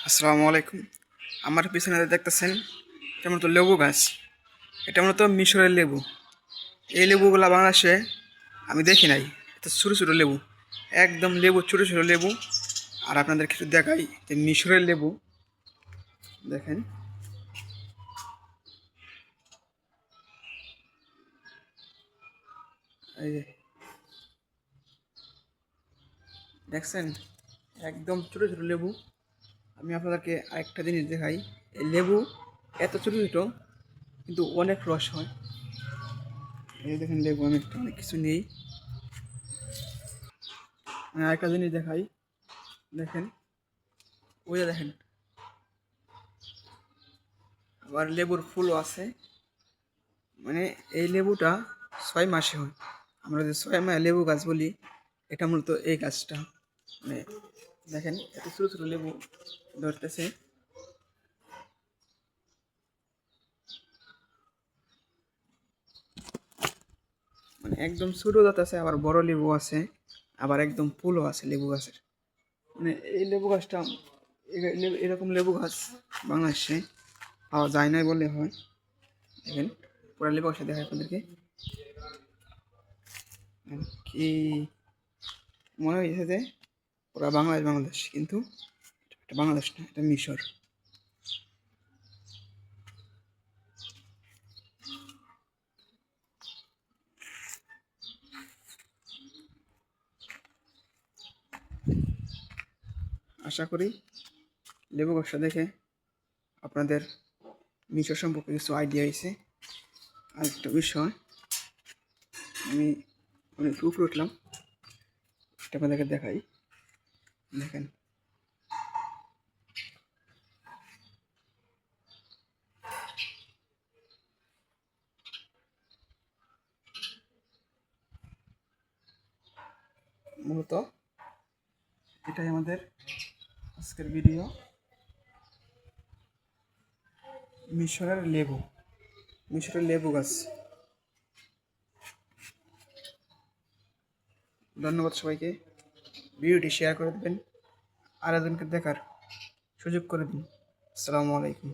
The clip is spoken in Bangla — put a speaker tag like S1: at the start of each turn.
S1: আসসালামু আলাইকুম। আমার পিছনে দেখতেছেন এটা মূলত লেবু গাছ। এটা মূলত মিশরের লেবু। এই লেবুগুলা বাংলাদেশে আমি দেখি নাই। এটা ছোটো ছোটো লেবু, একদম লেবু ছোটো ছোটো লেবু। আর আপনাদের কিছু দেখাই যে মিশরের লেবু দেখেন, এই যে দেখছেন, একদম ছোটো ছোটো লেবু। আমি আপনাদেরকে আরেকটা জিনিস দেখাই। এই লেবু এত ছোটো ছোটো কিন্তু অনেক রস হয়। এই দেখেন লেবু, আমি একটু অনেক কিছু নেই। আমি আরেকটা জিনিস দেখাই, দেখেন, ওই যে দেখেন, আবার লেবুর ফুলও আছে। মানে এই লেবুটা 6 মাসে হয়। আমরা যে 6 মাস লেবু গাছ বলি, এটা মূলত এই গাছটা। মানে দেখেন এত ছোটো ছোটো লেবু ধরতেছে। মানে একদম ছোটো জাত আছে, আবার বড় লেবু আছে, আবার একদম ফুলও আছে লেবু গাছের। মানে এই লেবু গাছটা, এরকম লেবু গাছ বাংলাদেশে পাওয়া যায় না বললে হয়। দেখেন পুরা লেবু গাছটা দেখায় আপনাদেরকে। কি মনে হয়েছে যে পুরা বাংলাদেশ, কিন্তু এটা বাংলাদেশ না, এটা মিশর। আশা করি লেবু গাছটা দেখে আপনাদের মিশর সম্পর্কে কিছু আইডিয়া হয়েছে। আরেকটা বিষয়, আমি অনেক উপরে উঠলাম, এটা আপনাদেরকে দেখাই। দেখেন মূলত এটাই আমাদের আজকের ভিডিও, মিশরের লেবু গাছ। ধন্যবাদ সবাইকে। ভিডিওটি শেয়ার করে দেবেন, আর একজনকে দেখার সুযোগ করে দিন। আসসালামু আলাইকুম।